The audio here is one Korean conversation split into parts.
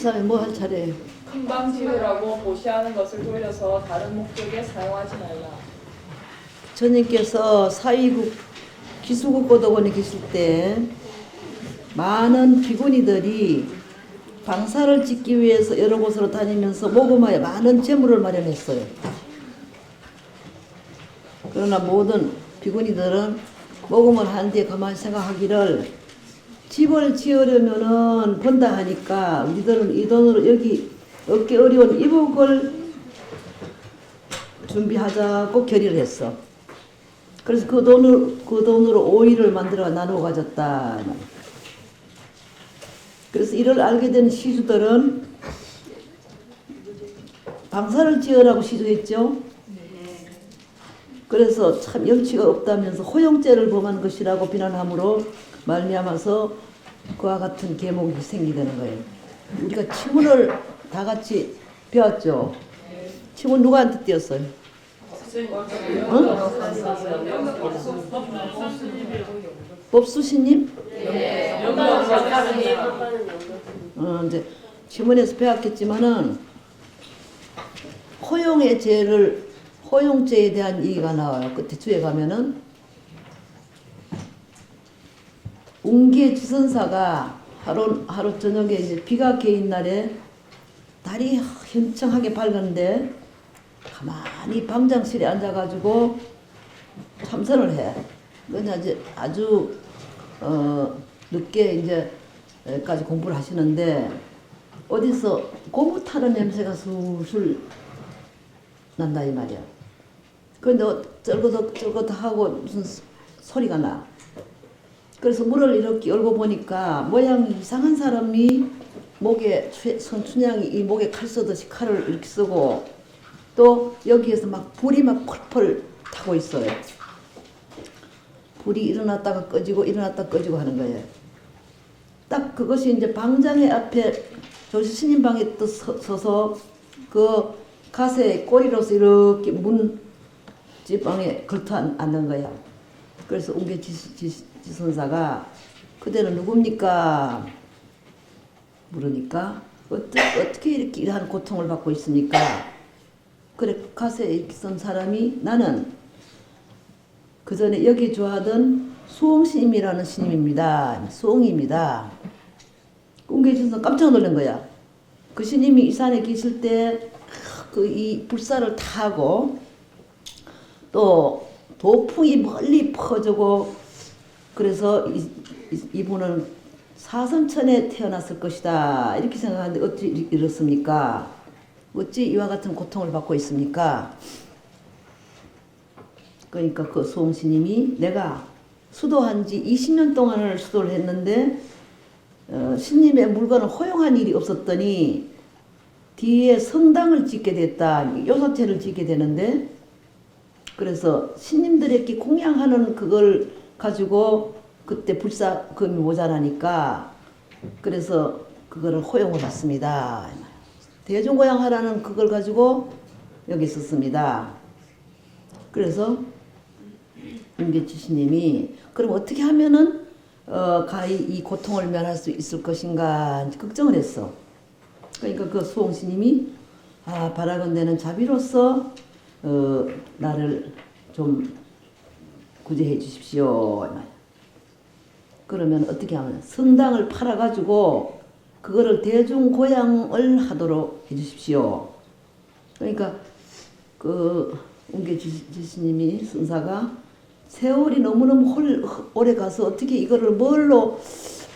13에 뭐 할 차례예요? 금방 지으라고 보시하는 것을 돌려서 다른 목적에 사용하지 말라. 주님께서 사위국 기수국 고도원에 계실 때 많은 비구니들이 방사를 짓기 위해서 여러 곳으로 다니면서 모금하여 많은 재물을 마련했어요. 그러나 모든 비구니들은 모금을 한 뒤에 가만히 생각하기를 집을 지으려면은 번다 하니까 우리들은 이 돈으로 여기 얻기 어려운 이북을 준비하자고 결의를 했어. 그래서 그 돈으로 오이를 만들어 나누어 가졌다. 그래서 이를 알게 된 시주들은 방사를 지으라고 시주했죠. 그래서 참 염치가 없다면서 호용죄를 범한 것이라고 비난함으로 말미암아서 그와 같은 계목이 생기게 거예요. 우리가 치문을 다 같이 배웠죠. 치문 누구한테 띄었어요? 어? 법수신님? 이제 지문에서 배웠겠지만은 허용죄에 대한 얘기가 나와요. 끝에 주에 가면은 웅계 지선사가 하루 저녁에 이제 비가 개인 날에 달이 현청하게 밝은데 가만히 방장실에 앉아가지고 참선을 해. 그냥 이제 아주 늦게 이제까지 공부를 하시는데 어디서 고무 타는 냄새가 술술 난다 이 말이야. 그런데 쩔거덕하고 무슨 소리가 나. 그래서 문을 이렇게 열고 보니까 모양이 이상한 사람이 목에 성춘향이 이 목에 칼 쓰듯이 칼을 이렇게 쓰고 또 여기에서 막 불이 막 펄펄 타고 있어요. 불이 일어났다가 꺼지고 일어났다가 꺼지고 하는 거예요. 딱 그것이 이제 방장의 앞에 조실스님 방에 또 서서 그 가세의 꼬리로서 이렇게 문 집방에 걸터 앉는 거야. 그래서 웅계지선사가 그대는 누굽니까? 물으니까 어떻게 이렇게 이러한 고통을 받고 있습니까? 그래 가세에 이렇게 쓴 사람이 나는 그 전에 여기 좋아하던 수홍스님이라는 스님입니다. 수홍입니다. 웅계지선사 깜짝 놀란 거야. 그 스님이 이 산에 계실 때 그 이 불사를 타고 또 도풍이 멀리 퍼지고 그래서 이분은 사선천에 태어났을 것이다 이렇게 생각하는데 어찌 이렇습니까? 어찌 이와 같은 고통을 받고 있습니까? 그러니까 그 수홍스님이 내가 수도한 지 20년 동안을 수도를 했는데 스님의 물건을 허용한 일이 없었더니 뒤에 성당을 짓게 됐다. 요사체를 짓게 되는데 그래서 스님들에게 공양하는 그걸 가지고 그때 불사금이 모자라니까 그래서 그거를 허용을 받습니다. 대중고양하라는 그걸 가지고 여기 있었습니다. 그래서 웅계치 스님이 그럼 어떻게 하면은 가히 이 고통을 면할 수 있을 것인가 걱정을 했어. 그러니까 그 수홍스님이 바라건대는 자비로서 나를 좀 구제해 주십시오. 그러면 어떻게 하면 성당을 팔아가지고 그거를 대중고양을 하도록 해 주십시오. 그러니까 그 웅계지스님이 선사가 세월이 너무너무 오래 가서 어떻게 이거를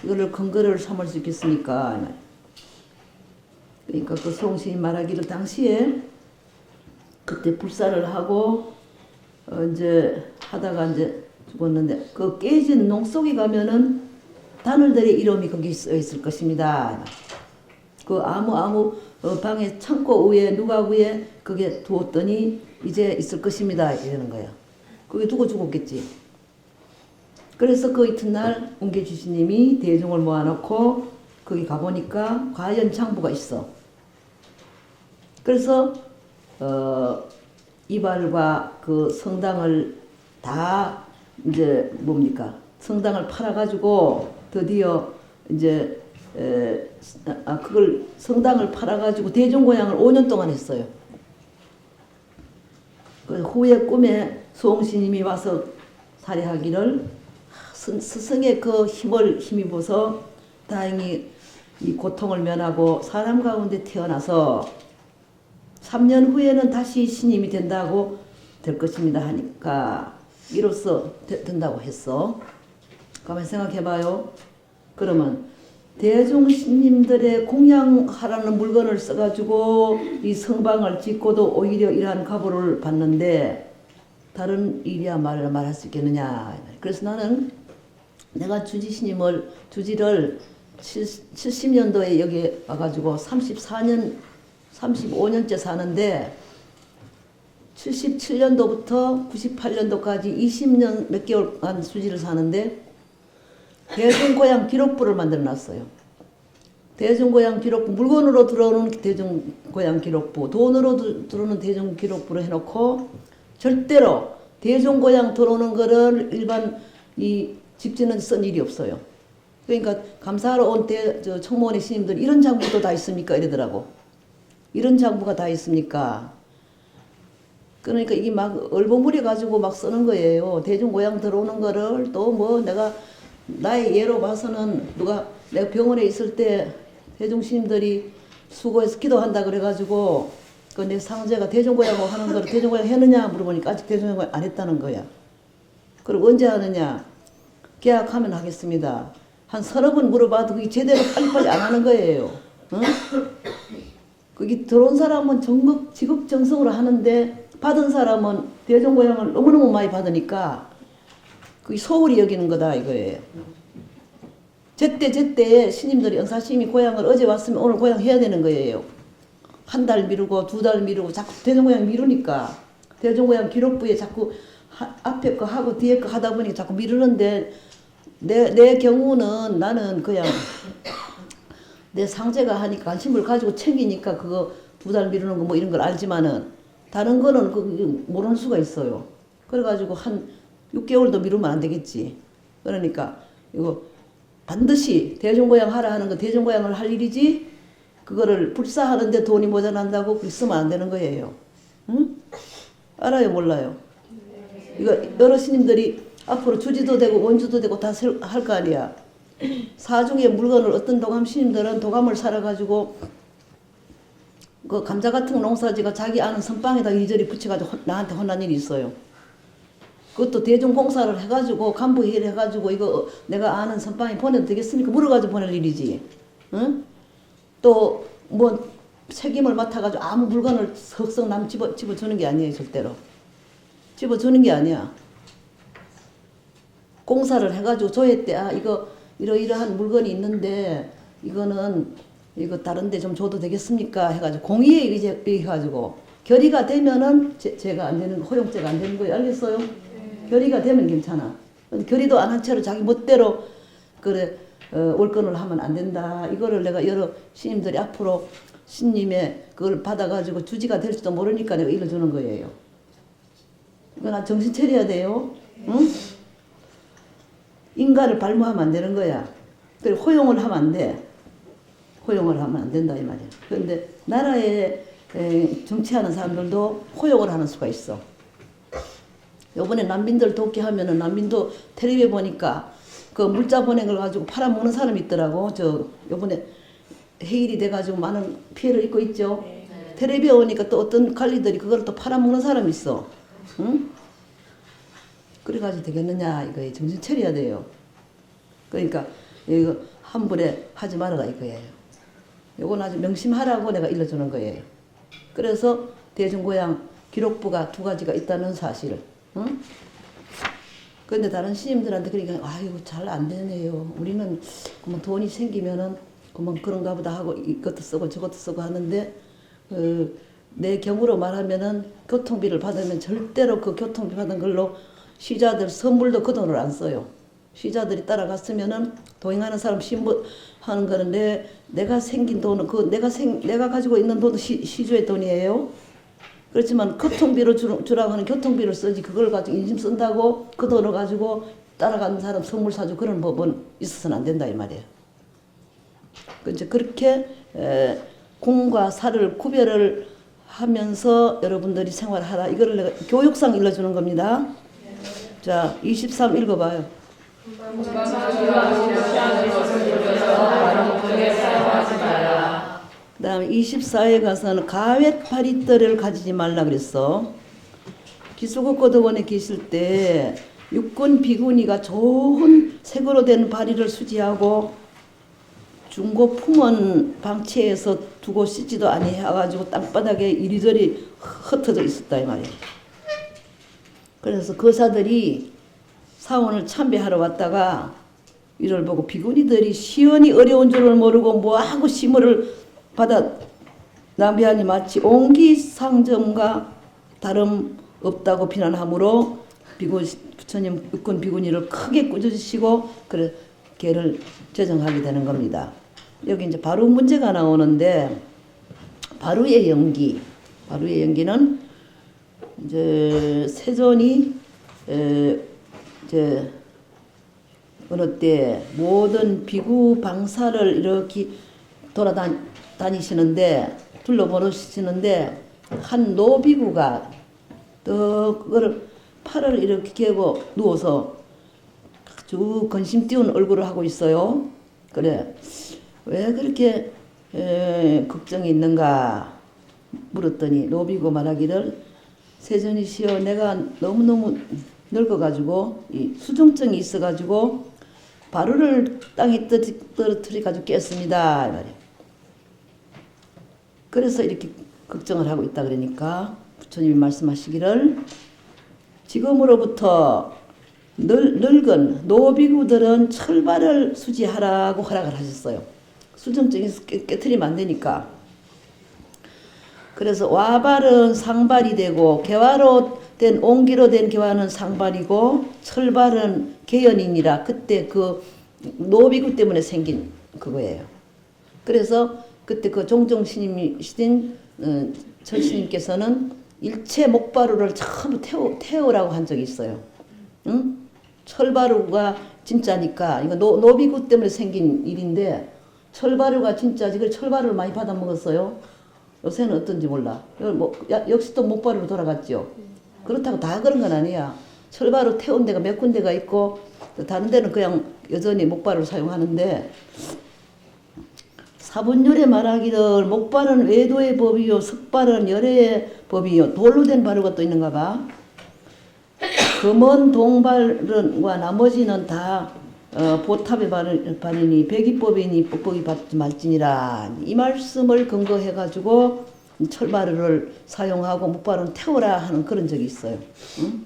이거를 근거를 삼을 수 있겠습니까? 그러니까 그 수홍스님이 말하기를 당시에 그때 불사를 하고 이제 하다가 이제 죽었는데 그 깨진 농 속에 가면은 단월들의 이름이 거기 써 있을 것입니다. 그 아무 방에 창고 위에 누가 위에 그게 두었더니 이제 있을 것입니다 이러는 거야. 그게 두고 죽었겠지. 그래서 그 이튿날 웅계지스님이 대중을 모아놓고 거기 가보니까 과연 창부가 있어. 그래서 이발과 그 성당을 다 이제 뭡니까 성당을 팔아가지고 드디어 이제 그걸 성당을 팔아가지고 대종고향을 5년 동안 했어요. 그 후에 꿈에 수홍스님이 와서 살해하기를 스승의 그 힘을 힘입어서 다행히 이 고통을 면하고 사람 가운데 태어나서 3년 후에는 다시 신임이 된다고 될 것입니다 하니까 이로써 된다고 했어. 가만히 생각해봐요. 그러면 대중 신님들의 공양하라는 물건을 써가지고 이 성방을 짓고도 오히려 이러한 가보를 받는데 다른 일이야 말할 수 있겠느냐. 그래서 나는 내가 주지를 70년도에 여기 와가지고 35년째 사는데 77년도부터 98년도까지 20년 몇 개월간 수지를 사는데 대중고향 기록부를 만들어 놨어요. 대중고향 기록부, 물건으로 들어오는 대중고향 기록부, 돈으로 들어오는 대중기록부를 해놓고 절대로 대중고향 들어오는 거를 일반 이 집지는 쓴 일이 없어요. 그러니까 감사하러 온 청모원의 스님들 이런 장부도 다 있습니까? 이러더라고. 이런 장부가 다 있습니까? 그러니까 이게 막 얼버무려 가지고 막 쓰는 거예요. 대중고향 들어오는 거를 또 뭐 내가 나의 예로 봐서는 내가 병원에 있을 때 대중스님들이 수고해서 기도한다 그래가지고 그 내 상제가 대중고향 하는 거를 대중고향 했느냐 물어보니까 아직 대중고향 안 했다는 거야. 그리고 언제 하느냐? 계약하면 하겠습니다. 한 30번 물어봐도 그게 제대로 빨리빨리 안 하는 거예요. 응? 그게 들어온 사람은 지극정성으로 하는데 받은 사람은 대중고향을 너무너무 많이 받으니까 그게 소홀히 여기는 거다 이거예요. 제때에 스님들이 은사스님이 고향을 어제 왔으면 오늘 고향 해야 되는 거예요. 한 달 미루고 2달 미루고 자꾸 대중고향 미루니까 대중고향 기록부에 자꾸 앞에 거 하고 뒤에 거 하다 보니까 자꾸 미루는데 내 경우는 나는 그냥 내 상제가 하니까 관심을 가지고 챙기니까 그거 2달 미루는 거 뭐 이런 걸 알지만은 다른 거는 모르는 수가 있어요. 그래가지고 한 6개월도 미루면 안 되겠지. 그러니까 이거 반드시 대중고향 하라 하는 거 대중고향을 할 일이지 그거를 불사하는데 돈이 모자란다고 그렇게 쓰면 안 되는 거예요. 응? 알아요 몰라요? 이거 여러 스님들이 앞으로 주지도 되고 원주도 되고 다 할 거 아니야. 사중의 물건을 어떤 도감 스님들은 도감을 사러가지고 그 감자 같은 농사지가 자기 아는 선방에다 이리저리 붙여가지고 나한테 혼난 일이 있어요. 그것도 대중봉사를 해가지고 간부회의를 해가지고 이거 내가 아는 선방에 보내도 되겠습니까? 물어가지고 보낼 일이지. 응? 또 뭐 책임을 맡아가지고 아무 물건을 석석 남 집어주는 게 아니에요. 절대로. 집어주는 게 아니야. 공사를 해가지고 조회 때 이거 이러이러한 물건이 있는데 이거는 이거 다른데 좀 줘도 되겠습니까? 해가지고 공의에 의제 해가지고 결의가 되면은 제가 안 되는 허용죄가 안 되는 거예요. 알겠어요? 결의가 되면 괜찮아. 근데 결의도 안 한 채로 자기 멋대로 그래 올건을 하면 안 된다. 이거를 내가 여러 스님들이 앞으로 스님의 그걸 받아가지고 주지가 될지도 모르니까 내가 일러주는 거예요. 이거 정신 차려야 돼요. 응? 인간을 발모하면 안 되는 거야. 그리고 허용을 하면 안 돼. 허용을 하면 안 된다 이 말이야. 그런데 나라에 정치하는 사람들도 허용을 하는 수가 있어. 요번에 난민들 돕기 하면은 난민도 텔레비에 보니까 그 물자 보낸 걸 가지고 팔아먹는 사람이 있더라고. 요번에 해일이 돼가지고 많은 피해를 입고 있죠. 텔레비에 오니까 또 어떤 관리들이 그걸 또 팔아먹는 사람이 있어. 응? 그래가지고 되겠느냐 이거에 정신 차려야 돼요. 그러니까 이거 함부로 하지 말아라 이거예요. 요건 아주 명심하라고 내가 일러주는 거예요. 그래서 대중고향 기록부가 2가지가 있다는 사실을. 응? 그런데 다른 스님들한테 그러니까 아이고 잘 안 되네요. 우리는 그만 돈이 생기면은 그만 그런가 보다 하고 이것도 쓰고 저것도 쓰고 하는데 내 경우로 말하면은 교통비를 받으면 절대로 그 교통비 받은 걸로 시자들 선물도 그 돈을 안 써요. 시자들이 따라갔으면은 도행하는 사람 신부하는 거는 내가 생긴 돈은 내가 가지고 있는 돈도 시주의 돈이에요. 그렇지만 교통비로 주라고 하는 교통비를 쓰지 그걸 가지고 인심 쓴다고 그 돈을 가지고 따라가는 사람 선물 사주고 그런 법은 있어서는 안 된다 이 말이에요. 이제 그렇게 공과 사를 구별을 하면서 여러분들이 생활하라. 이거를 내가 교육상 일러주는 겁니다. 자, 23 읽어봐요. 그 다음에 24에 가서는 가외 파리떼를 가지지 말라 그랬어. 기수국고등원에 계실 때 육군 비군이가 좋은 색으로 된 바리를 수지하고 중고 품은 방치해서 두고 씻지도 아니해가지고 땅바닥에 이리저리 흩어져 있었다 이 말이에요. 그래서 거사들이 사원을 참배하러 왔다가 이를 보고 비구니들이 시원이 어려운 줄을 모르고 뭐하고 심을 받아 낭비하니 마치 옹기상점과 다름 없다고 비난하므로 부처님 육군 비구니를 크게 꾸짖으시고 그래 걔를 제정하게 되는 겁니다. 여기 이제 바로 문제가 나오는데 바루의 연기는 이제 세존이 이제 어느 때 모든 비구 방사를 이렇게 돌아다니시는데 둘러보시는데 한 노비구가 또 그거를 팔을 이렇게 개고 누워서 아주 근심 띄운 얼굴을 하고 있어요. 그래 왜 그렇게 걱정이 있는가 물었더니 노비구 말하기를 세존이시여 내가 너무너무 늙어가지고 이 수중증이 있어가지고 바루를 땅에 떨어뜨려가지고 깼습니다. 이 말이에요. 그래서 이렇게 걱정을 하고 있다 그러니까 부처님이 말씀하시기를 지금으로부터 늙은 노비구들은 철발을 수지하라고 허락을 하셨어요. 수정증에서 깨트리면 안 되니까. 그래서 와발은 상발이 되고 개화로 된 옹기로 된 개화는 상발이고 철발은 개연이니라. 그때 그 노비구 때문에 생긴 그거예요. 그래서 그때 그 종종스님이신 철스님께서는 일체 목바루를 전부 태우라고 한 적이 있어요. 응? 철바루가 진짜니까 이거 노비구 때문에 생긴 일인데 철바루가 진짜지. 그 철바루를 많이 받아 먹었어요. 요새는 어떤지 몰라. 역시 또 목바루로 돌아갔죠. 그렇다고 다 그런 건 아니야. 철바루 태운 데가 몇 군데가 있고 다른 데는 그냥 여전히 목바루를 사용하는데 사분율에 말하기를 목발은 외도의 법이요 석발은 열의 법이요 돌로 된 바루가 또 있는가 봐. 금은 동발과 나머지는 다 보탑의 발이니 백이법이니 뻑뻑이 받지 말지니라. 이 말씀을 근거해 가지고 철바루를 사용하고 목발은 태우라 하는 그런 적이 있어요. 응?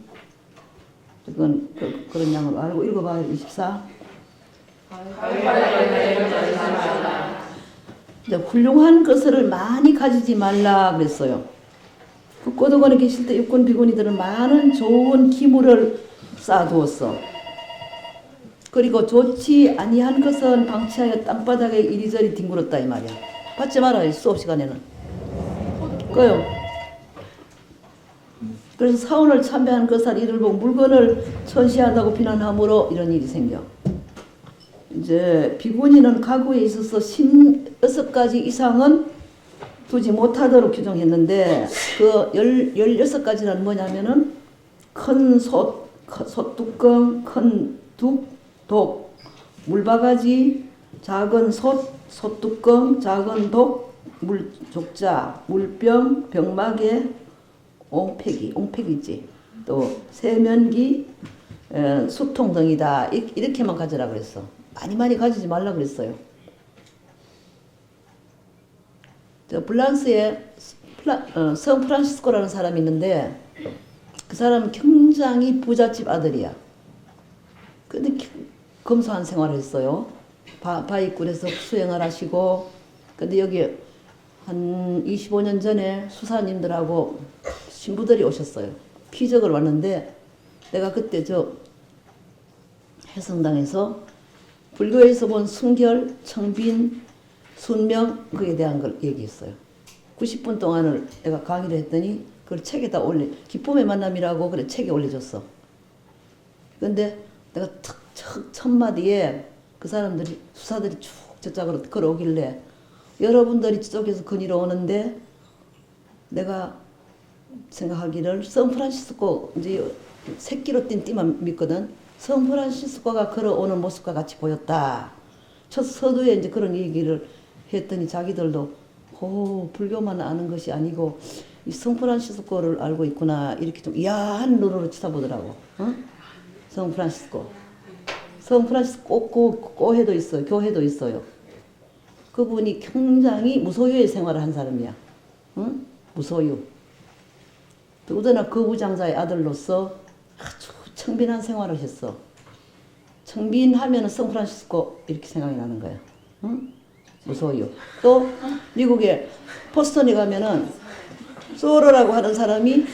그건 그런 양으로 알고 읽어봐요. 24. 훌륭한 것을 많이 가지지 말라 그랬어요. 국고도관에 계실 때 육군 비구니들은 많은 좋은 기물을 쌓아두었어. 그리고 좋지 아니한 것은 방치하여 땅바닥에 이리저리 뒹굴었다 이 말이야. 받지 말아요. 수업 시간에는. 그요. 그래서 사원을 참배한 그살 이를 보고 물건을 천시하다고 비난하므로 이런 일이 생겨. 이제 비구니는 가구에 있어서 16가지 이상은 두지 못하도록 규정했는데 그 16가지는 뭐냐면은 큰 솥뚜껑, 큰 둑, 독, 물바가지, 작은 솥뚜껑, 작은 독, 물족자, 물병, 병마개, 옹팩이지. 또 세면기, 수통 등이다. 이렇게만 가져라 그랬어. 많이 가지지 말라 그랬어요. 저 프랑스에 성 프란시스코라는 사람이 있는데 그 사람은 굉장히 부잣집 아들이야. 근데 검소한 생활을 했어요. 바위굴에서 수행을 하시고. 근데 여기 한 25년 전에 수사님들하고 신부들이 오셨어요. 피적을 왔는데 내가 그때 저 해성당에서 불교에서 본 순결, 청빈, 순명 그에 대한 걸 얘기했어요. 90분 동안을 내가 강의를 했더니 그걸 책에다 기쁨의 만남이라고 그래 책에 올려줬어. 근데 내가 첫 마디에 그 사람들이 수사들이 쭉 저쪽으로 걸어오길래 여러분들이 저쪽에서 거니러 오는데 내가 생각하기를 샌프란시스코 이제 새끼로 뛴 띠만 믿거든. 샌프란시스코가 걸어오는 모습과 같이 보였다. 첫 서두에 이제 그런 얘기를 했더니 자기들도 불교만 아는 것이 아니고 이 샌프란시스코를 알고 있구나 이렇게 좀 야한 눈으로 쳐다보더라고. 샌프란시스코 꼬해도 있어요. 교회도 있어요. 그분이 굉장히 무소유의 생활을 한 사람이야. 무소유. 더구나 거부장자의 아들로서 아주 청빈한 생활을 했어. 청빈하면 샌프란시스코 이렇게 생각이 나는 거야. 무소유. 또 미국에 포스턴에 가면은 소로라고 하는 사람이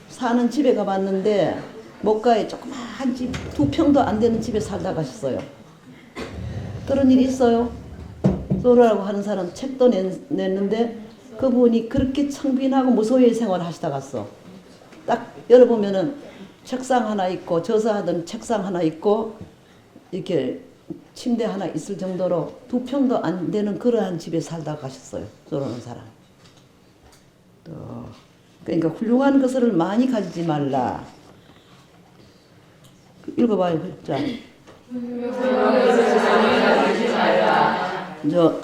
사는 집에 가봤는데 목가에 조그마한 집 2평도 안 되는 집에 살다 가셨어요. 그런 일이 있어요. 소로라고 하는 사람 책도 냈는데 그분이 그렇게 청빈하고 무소유의 생활을 하시다 갔어. 딱 열어보면은 책상 하나 있고 저서하던 책상 하나 있고 이렇게 침대 하나 있을 정도로 2평도 안 되는 그러한 집에 살다 가셨어요. 소로라는 사람. 그러니까 훌륭한 것을 많이 가지지 말라. 읽어봐요. 자. 저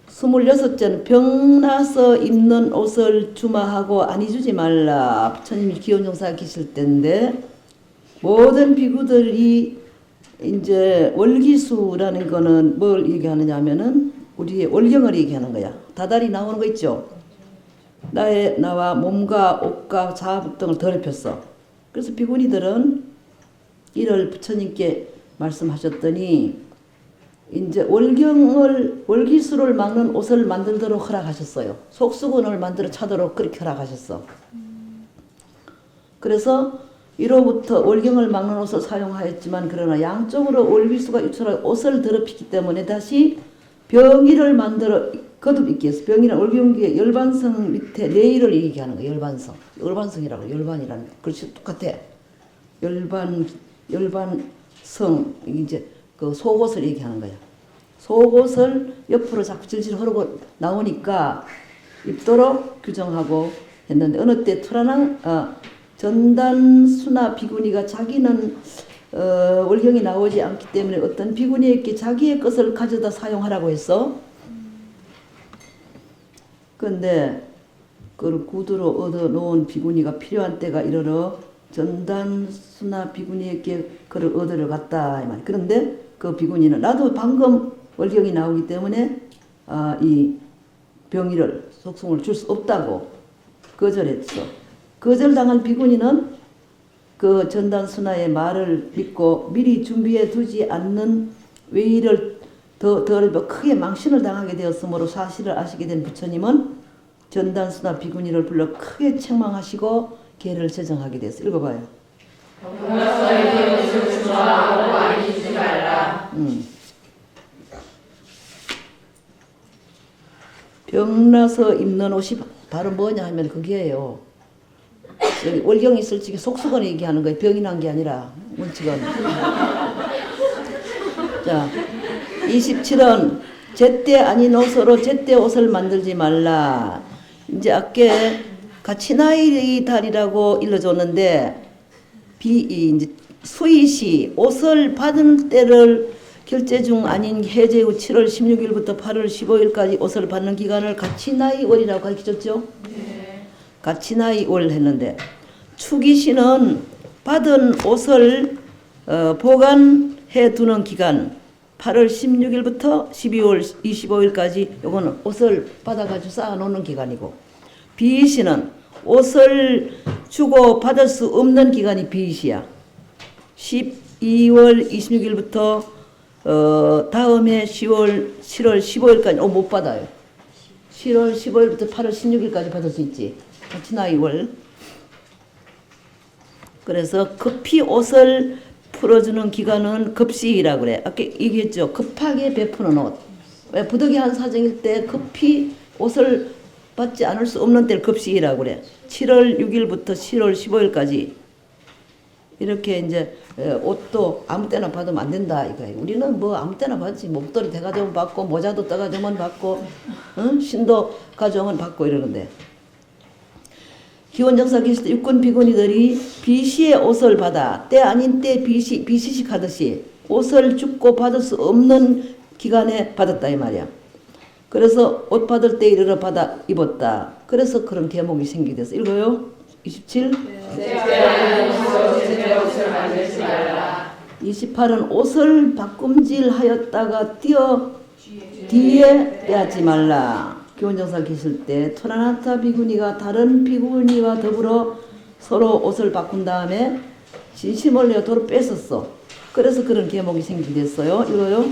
26째는 병나서 입는 옷을 주마하고 아니 주지 말라. 부처님이 기원정사 계실 때인데 모든 비구들이 이제 월기수라는 거는 뭘 얘기하느냐 하면은 우리의 월경을 얘기하는 거야. 다달이 나오는 거 있죠. 나와 몸과 옷과 자아부 등을 더럽혔어. 그래서 비구니들은 이를 부처님께 말씀하셨더니 이제 월기수를 막는 옷을 만들도록 허락하셨어요. 속수건을 만들어 차도록 그렇게 허락하셨어. 그래서 이로부터 월경을 막는 옷을 사용하였지만 그러나 양쪽으로 월기수가 유출하여 옷을 더럽히기 때문에 다시 병의를 만들어 거듭 입기 위해서 병이나 월경기의 열반성 밑에 내일을 얘기하는 거예요. 열반성이라고 열반이라는 글씨 똑같아. 열반성 이제 그 속옷을 얘기하는 거야. 속옷을 옆으로 자꾸 질질 흐르고 나오니까 입도록 규정하고 했는데 어느 때 전단수나 비구니가 자기는 월경이 나오지 않기 때문에 어떤 비구니에게 자기의 것을 가져다 사용하라고 했어. 그런데 그걸 구두로 얻어 놓은 비구니가 필요한 때가 이르러 전단수나 비구니에게 그를 얻으러 갔다 이 말. 그런데 그 비구니는 나도 방금 월경이 나오기 때문에 이 병이를 속성을 줄 수 없다고 거절했어. 거절당한 비구니는 그 전단수나의 말을 믿고 미리 준비해 두지 않는 외의를 더 크게 망신을 당하게 되었으므로 사실을 아시게 된 부처님은 전단수나 비구니를 불러 크게 책망하시고 계를 제정하게 됐어. 읽어봐요. 병나서 입는 옷이 바로 뭐냐 하면 그게예요. 여기 월경이 있을 적에 속수건을 얘기하는 거예요. 병이 난 게 아니라 원칙은. 자, 27은 제때 아닌 옷으로 제때 옷을 만들지 말라. 이제 아까 가치나이 달이라고 일러줬는데 이제 수의시 옷을 받은 때를 결제 중 아닌 해제 후 7월 16일부터 8월 15일까지 옷을 받는 기간을 가치나이월이라고 가르쳐줬죠. 네. 가치나이월 했는데 추기시는 받은 옷을 보관해 두는 기간 8월 16일부터 12월 25일까지 요거는 옷을 받아가지고 쌓아놓는 기간이고 비시는 옷을 주고 받을 수 없는 기간이 비시야. 12월 26일부터 다음해 7월 15일까지 못 받아요. 7월 15일부터 8월 16일까지 받을 수 있지. 가치나이월. 그래서 급히 옷을 풀어주는 기간은 급시이라고 그래. 아까 얘기했죠. 급하게 베푸는 옷. 왜 부득이한 사정일 때 급히 옷을 받지 않을 수 없는 때를 급시이라고 그래. 7월 6일부터 7월 15일까지 이렇게 이제 옷도 아무 때나 받으면 안 된다 이거예요. 우리는 뭐 아무 때나 받지. 목도리 대가정은 받고 모자도 떠가정은 받고 응? 신도 가정은 받고 이러는데 기원정사 계실 때 육군 비구니들이 비시의 옷을 받아 때 아닌 때 비시식 하듯이 옷을 줍고 받을 수 없는 기간에 받았다 이 말이야. 그래서 옷 받을 때 이르러 받아 입었다. 그래서 그런 계목이 생기게 됐어. 읽어요. 27. 28은 옷을 바꿈질하였다가 뒤에 빼앗지 말라. 기원정사 계실 때 토라나타 비구니가 다른 비구니와 더불어 서로 옷을 바꾼 다음에 진심을 내어 도로 뺏었어. 그래서 그런 계목이 생기게 됐어요. 읽어요.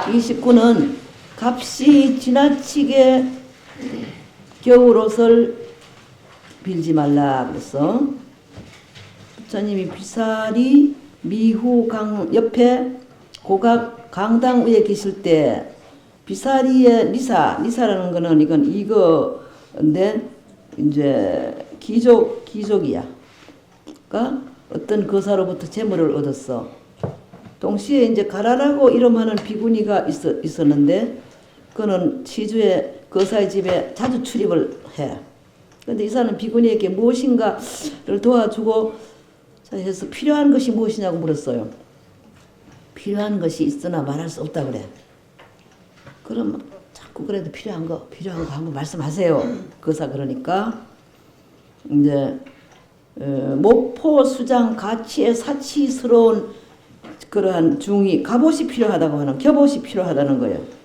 29는 값이 지나치게 겨울옷을 빌지 말라 그랬어. 부처님이 비사리 미후강 옆에 고각 강당 위에 계실 때 비사리의 리사라는 거는 이거인데 이제 귀족이야. 그러니까 어떤 거사로부터 재물을 얻었어. 동시에 이제 가라라고 이름하는 비구니가 있었는데 그는 시주의 거사의 집에 자주 출입을 해. 그런데 이 사람은 비구니에게 무엇인가를 도와주고 해서 필요한 것이 무엇이냐고 물었어요. 필요한 것이 있으나 말할 수 없다 그래. 그럼 자꾸 그래도 필요한 거 한번 말씀하세요. 거사 그러니까 이제 목포 수장 가치의 사치스러운 그러한 중이 갑옷이 필요하다고 하는 겹옷이 필요하다는 거예요.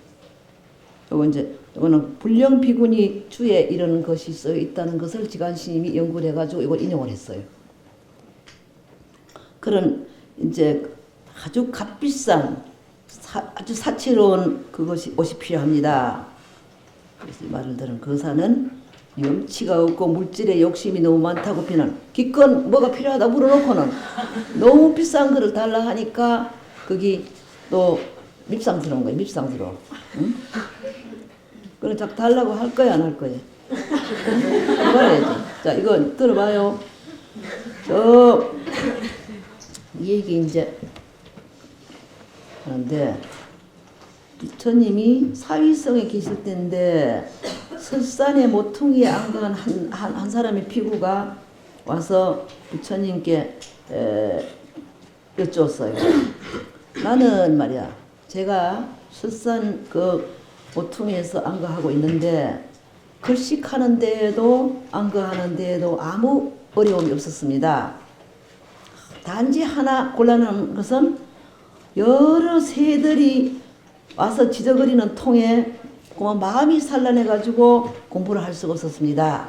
이거는 불령 비구니 주에 이런 것이 있다는 것을 지간스님이 연구를 해가지고 이걸 인용을 했어요. 그런 이제 아주 값비싼 아주 사치로운 그것이 옷이 필요합니다. 그래서 이 말을 들은 거사는 염치가 없고 물질에 욕심이 너무 많다고 비난. 기껏 뭐가 필요하다 물어놓고는 너무 비싼 거를 달라 하니까 거기 또 밉상스러운 거예요. 밉상스러워. 응? 그럼 자꾸 달라고 할 거야 안 할 거야? 말해야지. 자 이거 들어봐요. 이 얘기 이제 하는데 부처님이 사위성에 계실 때인데 설산의 모퉁이에 안간 한 사람의 피구가 와서 부처님께 여쭈었어요. 나는 말이야 제가 설산 그 모퉁이에서 안가하고 있는데 글씨하는 데에도 안가하는 데에도 아무 어려움이 없었습니다. 단지 하나 곤란한 것은 여러 새들이 와서 지저거리는 통에 그만 마음이 산란해가지고 공부를 할 수가 없었습니다.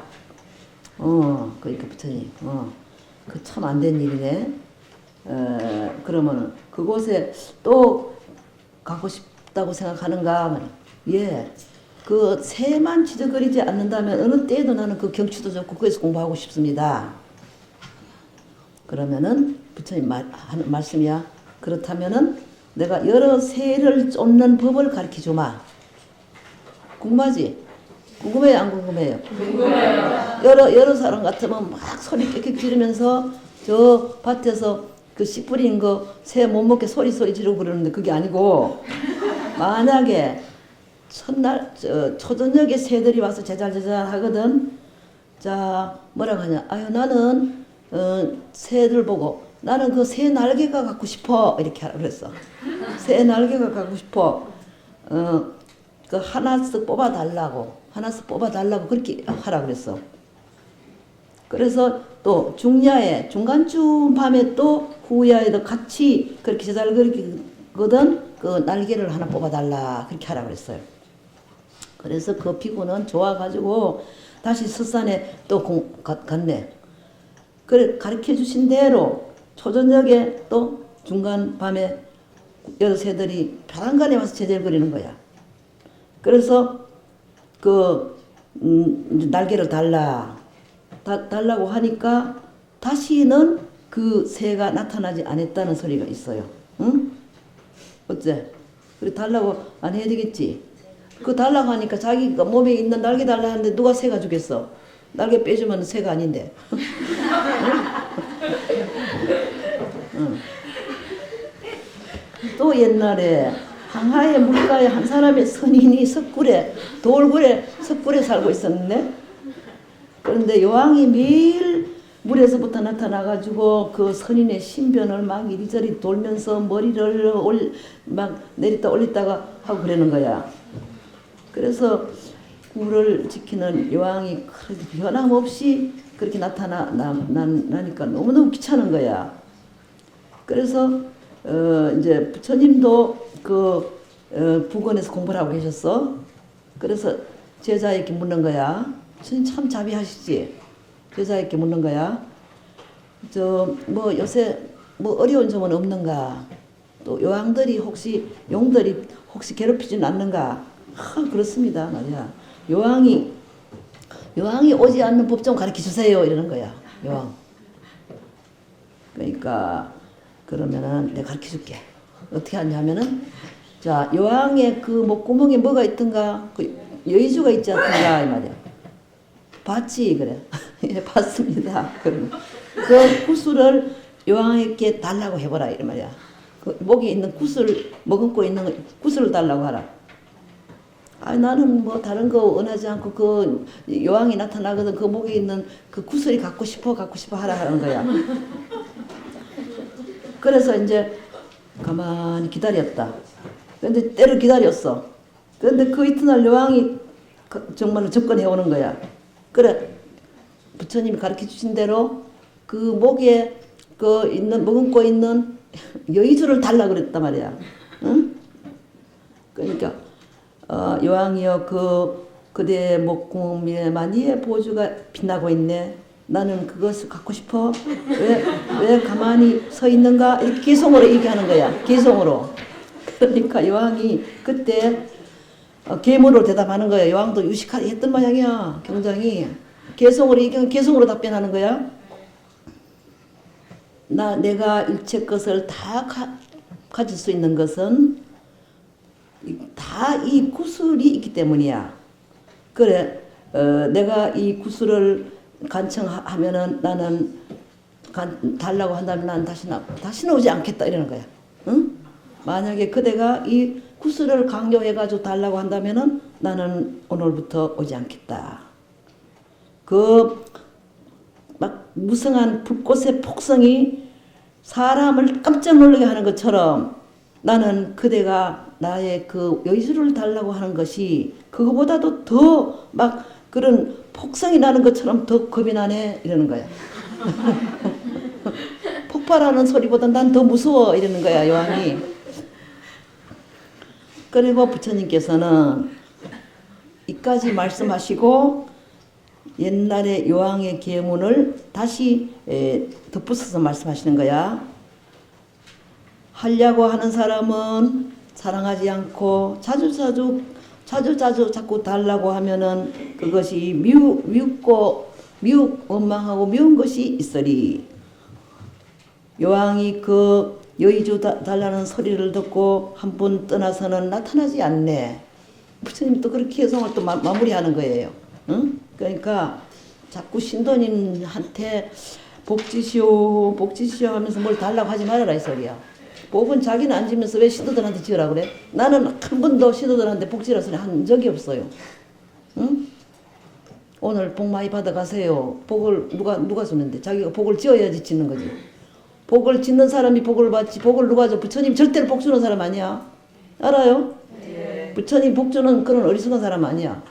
그러니까 부처님, 그 참 안 된 일이네. 그러면 그곳에 또 가고 싶다고 생각하는가? 예. 그 새만 지저거리지 않는다면 어느 때에도 나는 그 경치도 좋고 거기서 공부하고 싶습니다. 그러면은 부처님 하는 말씀이야. 그렇다면은 내가 여러 새를 쫓는 법을 가르쳐 주마. 궁금하지? 궁금해요? 안 궁금해요? 궁금해요. 여러 사람 같으면 막 소리 꽥꽥 지르면서 저 밭에서 그 씨 뿌린 거 새 못 먹게 소리 지르고 그러는데 그게 아니고 만약에 첫날 초저녁에 새들이 와서 제잘제잘 하거든. 자 뭐라고 하냐? 아유 나는 새들 보고 나는 그 새 날개가 갖고 싶어 이렇게 하라 그랬어. 새 날개가 갖고 싶어. 그 하나씩 뽑아달라고 그렇게 하라 그랬어. 그래서 또 중야에 중간쯤 밤에 또 후야에도 같이 그렇게 제잘거리거든 그 날개를 하나 뽑아달라 그렇게 하라 그랬어요. 그래서 그 비구는 좋아가지고 다시 설산에 또 갔네. 그래 가르쳐 주신 대로 초저녁에 또 중간 밤에 여러 새들이 벼랑간에 와서 제잘거리는 거야. 그래서 그 날개를 달라고 하니까 다시는 그 새가 나타나지 않았다는 소리가 있어요. 응? 어째? 그래 달라고 안 해야 되겠지. 그 달라고 하니까 자기가 몸에 있는 날개 달라 하는데 누가 새가 주겠어? 날개 빼주면 새가 아닌데. 응. 또 옛날에 항하의 물가에 한 사람의 선인이 석굴에 살고 있었는데, 그런데 여왕이 매일 물에서부터 나타나가지고 그 선인의 신변을 막 이리저리 돌면서 머리를 막 내렸다 올렸다가 하고 그러는 거야. 그래서 굴을 지키는 여왕이 그렇게 변함없이 그렇게 나니까 너무너무 귀찮은 거야. 그래서 이제 부처님도 북원에서 공부를 하고 계셨어. 그래서 제자에게 묻는 거야. 부처님 참 자비하시지. 제자에게 묻는 거야. 뭐 요새 뭐 어려운 점은 없는가? 또 여왕들이 용들이 혹시 괴롭히진 않는가? 그렇습니다 말이야. 여왕이 오지 않는 법 좀 가르쳐 주세요 이러는 거야. 여왕. 그러니까 그러면은 내가 가르쳐 줄게. 어떻게 하냐면은, 자, 여왕의 그 목구멍에 뭐가 있던가? 그 여의주가 있지 않던가 이 말이야. 봤지? 그래. 예, 봤습니다. 그러면 그 구슬을 여왕에게 달라고 해보라 이런 말이야. 그 목에 있는 머금고 있는 구슬을 달라고 하라. 나는 뭐 다른 거 원하지 않고 그 여왕이 나타나거든 그 목에 있는 그 구슬이 갖고 싶어 하라 하는 거야. 그래서 이제 가만히 기다렸다. 근데 때를 기다렸어. 그런데 그 이튿날 여왕이 정말로 접근해 오는 거야. 그래, 부처님이 가르쳐 주신 대로 그 목에 머금고 있는 여의주를 달라 그랬단 말이야. 응? 그러니까 여왕이여 그대의 목구멍에 만이의 보주가 빛나고 있네. 나는 그것을 갖고 싶어. 왜 가만히 서 있는가? 이렇게 개성으로 얘기하는 거야. 개성으로. 그러니까 여왕이 그때 계문으로 대답하는 거야. 여왕도 유식하게 했던 모양이야. 경장이 개성으로 얘기하면 개성으로 답변하는 거야. 내가 일체 것을 다 가질 수 있는 것은 다 이 구슬이 있기 때문이야. 그래, 내가 이 구슬을 간청하면은 나는 달라고 한다면 난 다시는 오지 않겠다 이러는 거야. 응? 만약에 그대가 이 구슬을 강요해가지고 달라고 한다면은 나는 오늘부터 오지 않겠다. 막 무성한 불꽃의 폭성이 사람을 깜짝 놀라게 하는 것처럼 나는 그대가 나의 그 여의주를 달라고 하는 것이 그거보다도 더 막 그런 폭성이 나는 것처럼 더 겁이 나네 이러는 거야. 폭발하는 소리보다 난 더 무서워 이러는 거야 여왕이. 그리고 부처님께서는 이까지 말씀하시고 옛날에 여왕의 계문을 다시 덧붙여서 말씀하시는 거야. 하려고 하는 사람은 사랑하지 않고 자주 자꾸 달라고 하면은 그것이 미웃고 원망하고 미운 것이 있으리. 여왕이 그 여의주 달라는 소리를 듣고 한 번 떠나서는 나타나지 않네. 부처님 또 그렇게 해성을 또 마무리하는 거예요. 응? 그러니까 자꾸 신도님한테 복지시오 하면서 뭘 달라고 하지 말아라 이 소리야. 복은 자기는 안 지면서 왜 신도들한테 지으라 그래? 나는 한 번도 신도들한테 복지라 소리 한 적이 없어요. 응? 오늘 복 많이 받아가세요. 복을 누가 주는데? 자기가 복을 지어야지 짓는 거지. 복을 짓는 사람이 복을 받지. 복을 누가 줘? 부처님 절대로 복 주는 사람 아니야. 알아요? 네. 부처님 복 주는 그런 어리석은 사람 아니야.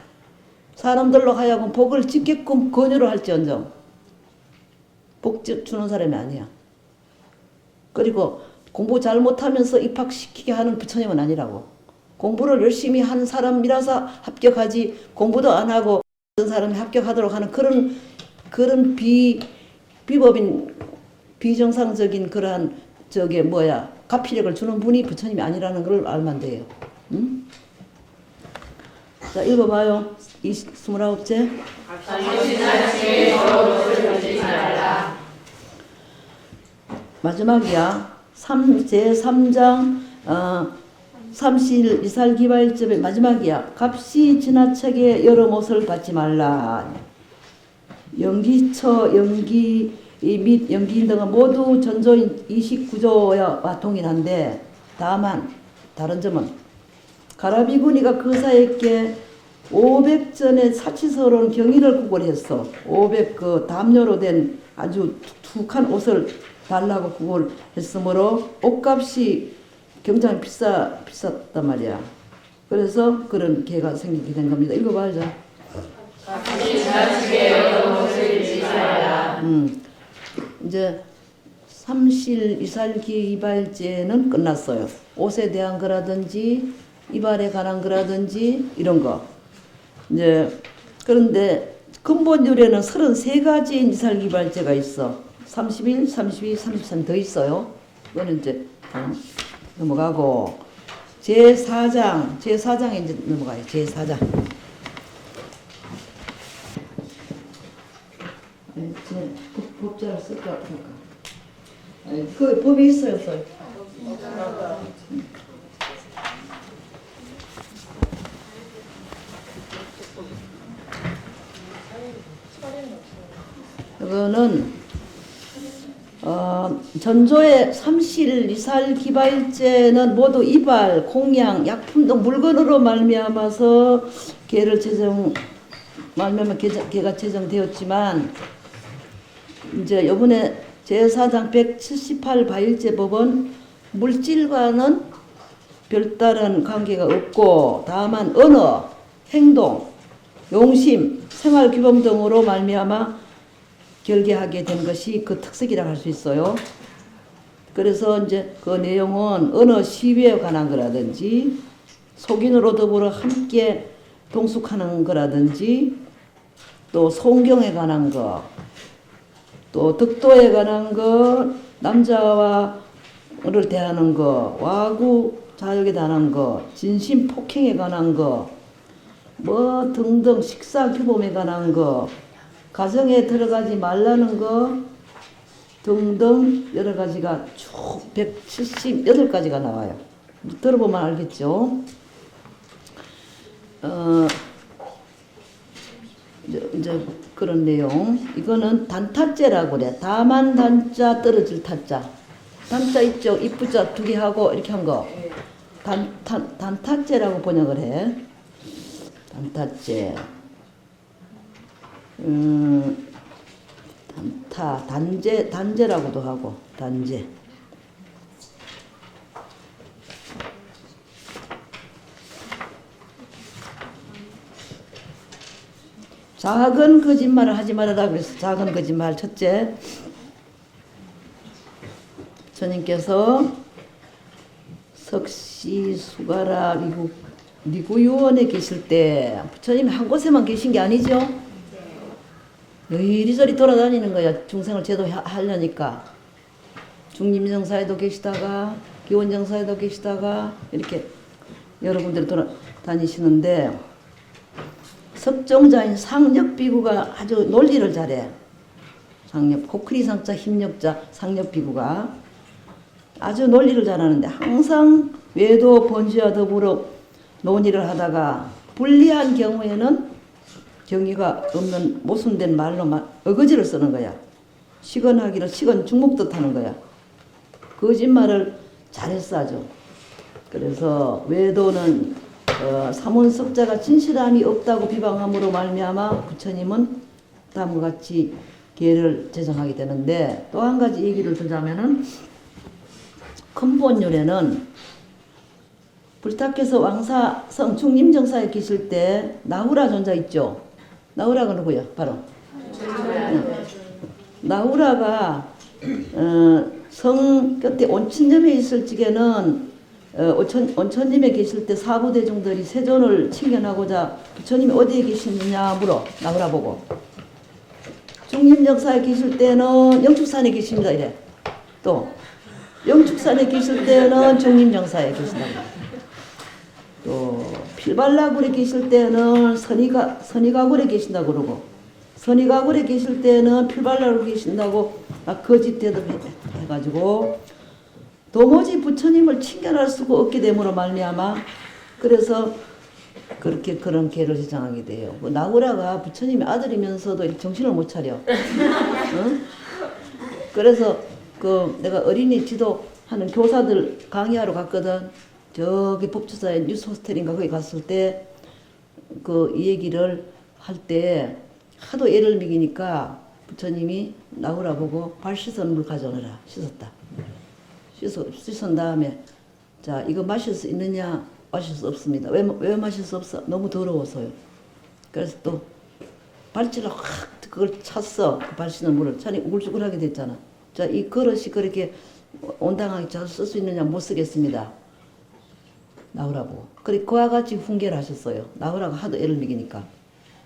사람들로 하여금 복을 짓게끔 권유를 할지언정 복 주는 사람이 아니야. 그리고 공부 잘 못하면서 입학시키게 하는 부처님은 아니라고. 공부를 열심히 하는 사람이라서 합격하지 공부도 안 하고 어떤 사람이 합격하도록 하는 그런 비법인 비정상적인 그러한 가피력을 주는 분이 부처님이 아니라는 걸 알면 돼요. 응? 자, 읽어봐요. 29째. 마지막이야. 제3장 30일이살기발점의 마지막이야. 값이 지나치게 여러 못을 받지 말라. 연기처, 연기 및 연기인 등은 모두 전조인 29조와 동일한데 다만 다른 점은 가라비군이가 그 사이에 500전의 사치스러운 경의를 구걸했어. 500 그 담요로 된 아주 툭툭한 옷을 달라고 구걸했으므로 옷값이 굉장히 비쌌단 말이야. 그래서 그런 계가 생기게 된 겁니다. 읽어봐야죠. 이제 삼실 이살기 이발제는 끝났어요. 옷에 대한 거라든지 이발에 관한 거라든지 이런 거. 이제 그런데 근본 유래는 33가지의 이살기 이발제가 있어. 31, 32, 33 더 있어요. 이거는 이제 넘어가고 제4장에 이제 넘어가요. 제4장. 법자를 쓸까 할까? 그 법이 있어요, 써. 이거는 전조의 삼실, 이살, 기발제는 모두 이발, 공양, 약품 등 물건으로 말미암아서 계가 제정되었지만 이제 이번에 제4장 178 바일제법은 물질과는 별다른 관계가 없고 다만 언어, 행동, 용심, 생활규범 등으로 말미암아 결계하게 된 것이 그 특색이라고 할 수 있어요. 그래서 이제 그 내용은 언어 시위에 관한 거라든지 속인으로 더불어 함께 동숙하는 거라든지 또 성경에 관한 거, 또 덕도에 관한 거, 남자와를 대하는 거, 와구 자욕에 관한 거, 진심 폭행에 관한 거, 뭐 등등 식사 규범에 관한 거, 가정에 들어가지 말라는 거 등등 여러 가지가 쭉 178가지가 나와요. 들어보면 알겠죠. 이제 그런 내용. 이거는 단타죄라고 그래. 다만 단자 떨어질 타자. 단자 있죠. 이쁘자 두 개 하고 이렇게 한 거. 단타죄라고 번역을 해. 단타죄. 단제라고도 하고, 단제. 작은 거짓말을 하지 말아라 그래서 작은 거짓말. 첫째, 주님께서 석시 수가라 리구유원에 계실 때 부처님이 한 곳에만 계신 게 아니죠. 이리저리 돌아다니는 거야. 중생을 제도하려니까. 중림정사에도 계시다가 기원정사에도 계시다가 이렇게 여러 군데로 돌아다니시는데 석종자인 상력비구가 아주 논리를 잘해. 상력, 코크리상자 힘력자 상력비구가 아주 논리를 잘하는데 항상 외도 번지와 더불어 논의를 하다가 불리한 경우에는 경의가 없는 모순된 말로 어거지를 쓰는 거야. 시건하기를 시건 중목뜻 하는 거야. 거짓말을 잘했어 아주. 그래서 외도는 사문석자가 진실함이 없다고 비방함으로 말미암아 부처님은 다음과 같이 계를 제정하게 되는데 또 한 가지 얘기를 드자면은 근본율에는 불타께서 왕사성 중림정사에 계실 때 나후라 존자 있죠. 나후라가 누구예요? 바로 나후라가 성 곁에 온천점에 있을 적에는 온천님에 계실 때 사부대중들이 세존을 칭견하고자 부처님이 어디에 계시느냐 물어. 나후라 보고 중림정사에 계실 때는 영축산에 계십니다 이래. 또 영축산에 계실 때는 중림정사에 계신다. 또 필발라굴에 계실 때는 선의가굴에 계신다고 그러고 선의가굴에 계실 때는 필발라굴에 계신다고 거짓 대답해가지고 도무지 부처님을 칭견할 수가 없게 됨으로 말미암아 그래서 그렇게 그런 계를 지정하게 돼요. 그 나우라가 부처님의 아들이면서도 정신을 못 차려. 응? 그래서 그 내가 어린이 지도하는 교사들 강의하러 갔거든. 저기 법조사의 뉴스 호스텔인가 거기 갔을 때 그 이 얘기를 할 때 하도 애를 먹이니까 부처님이 나우라 보고 발 씻은 물 가져오너라. 씻었다. 씻은 다음에 자 이거 마실 수 있느냐? 마실 수 없습니다. 왜 마실 수 없어? 너무 더러워서요. 그래서 또 발질을 확 그걸 찼어. 그 발 씻는 물을 차니 우글쭈글하게 됐잖아. 자 이 그릇이 그렇게 온당하게 잘 쓸 수 있느냐? 못 쓰겠습니다. 나오라고. 그래 그와 같이 훈계를 하셨어요. 나오라고 하도 애를 먹이니까.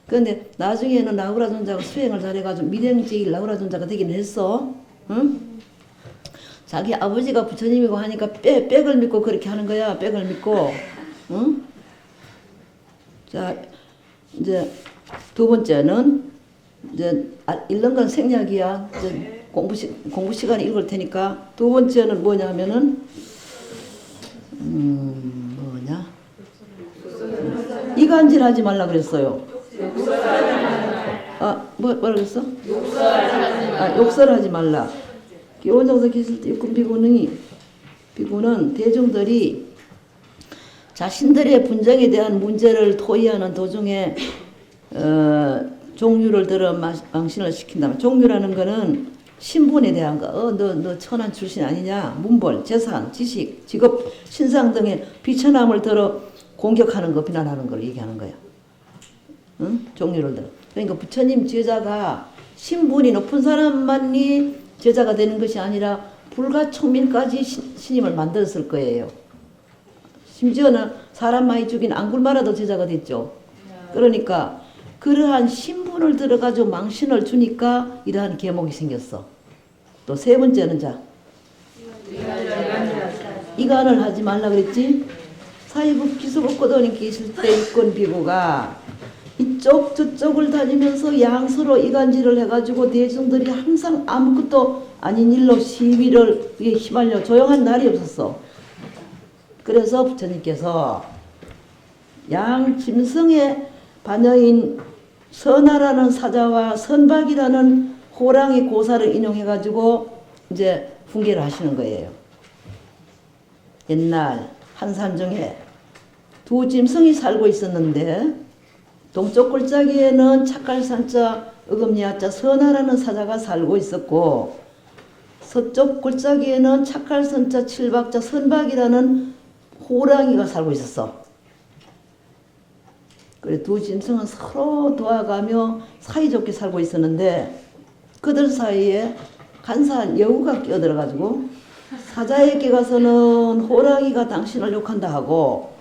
그런데 나중에는 나우라 존자가 수행을 잘해가지고 미랭제일 나우라 존자가 되긴 했어. 응? 자기 아버지가 부처님이고 하니까 빽을 믿고 그렇게 하는 거야. 빽을 믿고. 응? 자 이제 두 번째는 이제 읽는 건 생략이야. 이제 공부 시간에 읽을 테니까 두 번째는 뭐냐면은 뭐냐? 이간질 하지 말라 그랬어요. 뭐라 그랬어? 욕설하지 말라. 원정서 계실 때 육군 비구는 대중들이 자신들의 분쟁에 대한 문제를 토의하는 도중에 종류를 들어 망신을 시킨다면 종류라는 거는 신분에 대한 거. 너 천한 출신 아니냐? 문벌, 재산, 지식, 직업, 신상 등의 비천함을 들어 공격하는 거, 비난하는 걸 얘기하는 거야. 응? 종류를 들어. 그러니까 부처님 제자가 신분이 높은 사람만이 제자가 되는 것이 아니라 불가초민까지 신임을 만들었을 거예요. 심지어는 사람 많이 죽인 앙굴마라도 제자가 됐죠. 그러니까 그러한 신분을 들어가지고 망신을 주니까 이러한 계목이 생겼어. 또 세 번째는 자 이간을 하지 말라 그랬지. 사이국 기수법고도님 계실 때 육군 비구가 이쪽 저쪽을 다니면서 양서로 이간질을 해가지고 대중들이 항상 아무것도 아닌 일로 시위를 위해 휘말려 조용한 날이 없었어. 그래서 부처님께서 양짐승의 반여인 선하라는 사자와 선박이라는 호랑이 고사를 인용해가지고 이제 훈계를 하시는 거예요. 옛날 한 산 중에 두 짐승이 살고 있었는데 동쪽 골짜기에는 착갈산자 어금니아자 선하라는 사자가 살고 있었고 서쪽 골짜기에는 착갈선자 칠박자 선박이라는 호랑이가 살고 있었어. 그래 두 짐승은 서로 도와가며 사이좋게 살고 있었는데 그들 사이에 간사한 여우가 끼어들어가지고 사자에게 가서는 호랑이가 당신을 욕한다 하고